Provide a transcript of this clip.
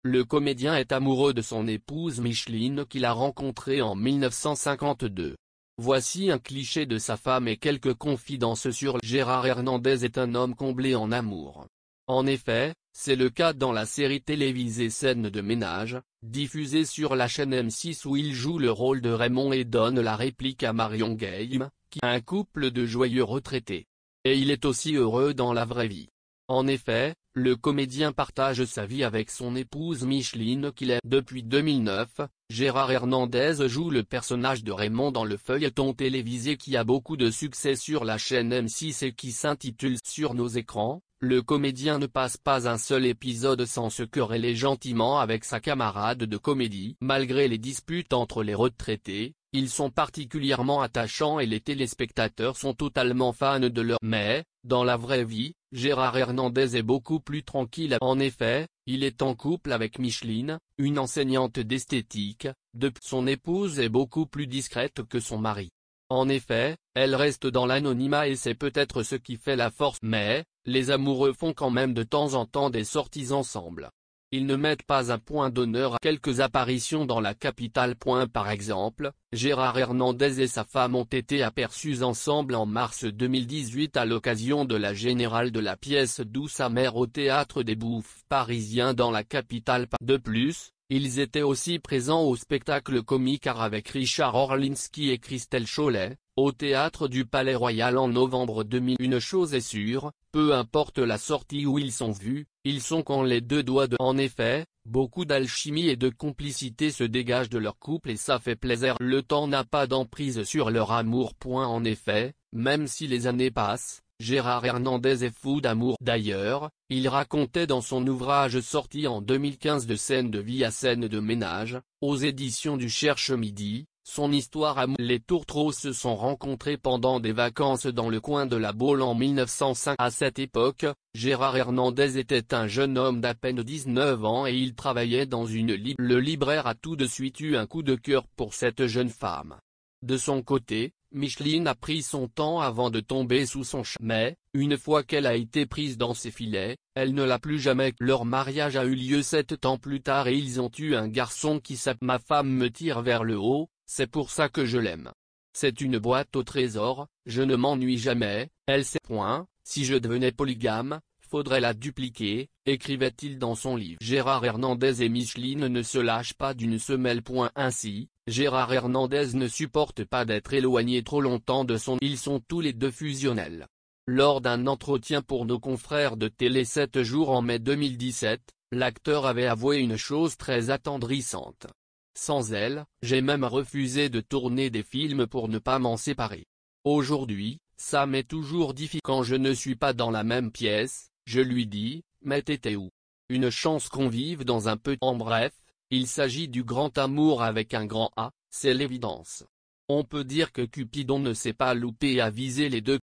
le comédien est amoureux de son épouse Micheline qu'il a rencontrée en 1952. Voici un cliché de sa femme et quelques confidences sur Gérard Hernandez est un homme comblé en amour. En effet, c'est le cas dans la série télévisée Scènes de ménage, diffusée sur la chaîne M6 où il joue le rôle de Raymond et donne la réplique à Marion Game, qui est un couple de joyeux retraités. Et il est aussi heureux dans la vraie vie. En effet, le comédien partage sa vie avec son épouse Micheline qu'il aime depuis 2009. Gérard Hernandez joue le personnage de Raymond dans le feuilleton télévisé qui a beaucoup de succès sur la chaîne M6 et qui s'intitule Sur nos écrans. Le comédien ne passe pas un seul épisode sans se quereller gentiment avec sa camarade de comédie. Malgré les disputes entre les retraités, ils sont particulièrement attachants et les téléspectateurs sont totalement fans de leur. Mais, dans la vraie vie, Gérard Hernandez est beaucoup plus tranquille. En effet, il est en couple avec Micheline, une enseignante d'esthétique. Son épouse est beaucoup plus discrète que son mari. En effet, elle reste dans l'anonymat et c'est peut-être ce qui fait la force. Mais, les amoureux font quand même de temps en temps des sorties ensemble. Ils ne mettent pas un point d'honneur à quelques apparitions dans la capitale. Par exemple, Gérard Hernandez et sa femme ont été aperçus ensemble en mars 2018 à l'occasion de la générale de la pièce Douce amère au Théâtre des Bouffes parisien dans la capitale. De plus, ils étaient aussi présents au spectacle comique Art avec Richard Orlinski et Christelle Chollet, au Théâtre du Palais Royal en novembre 2000. Une chose est sûre, peu importe la sortie où ils sont vus, ils sont quand les deux doigts de. En effet, beaucoup d'alchimie et de complicité se dégagent de leur couple et ça fait plaisir. Le temps n'a pas d'emprise sur leur amour. En effet, même si les années passent, Gérard Hernandez est fou d'amour. D'ailleurs, il racontait dans son ouvrage sorti en 2015 de Scènes de vie à scènes de ménage, aux éditions du Cherche Midi, son histoire amoureuse. Les tourtereaux se sont rencontrés pendant des vacances dans le coin de la Baule en 1905. À cette époque, Gérard Hernandez était un jeune homme d'à peine 19 ans et il travaillait dans une librairie. Le libraire a tout de suite eu un coup de cœur pour cette jeune femme. De son côté, Micheline a pris son temps avant de tomber sous son charme. Mais, une fois qu'elle a été prise dans ses filets, elle ne l'a plus jamais. Leur mariage a eu lieu 7 ans plus tard et ils ont eu un garçon qui s'appelle. Ma femme me tire vers le haut, c'est pour ça que je l'aime. C'est une boîte au trésor, je ne m'ennuie jamais, elle sait. Si je devenais polygame, faudrait la dupliquer, écrivait-il dans son livre. Gérard Hernandez et Micheline ne se lâchent pas d'une semelle. Ainsi, Gérard Hernandez ne supporte pas d'être éloigné trop longtemps de son. Ils sont tous les deux fusionnels. Lors d'un entretien pour nos confrères de Télé 7 jours en mai 2017, l'acteur avait avoué une chose très attendrissante. Sans elle, j'ai même refusé de tourner des films pour ne pas m'en séparer. Aujourd'hui, ça m'est toujours difficile. Quand je ne suis pas dans la même pièce, je lui dis, mais t'étais où? Une chance qu'on vive dans un peu. En bref, il s'agit du grand amour avec un grand A, c'est l'évidence. On peut dire que Cupidon ne s'est pas loupé à viser les deux.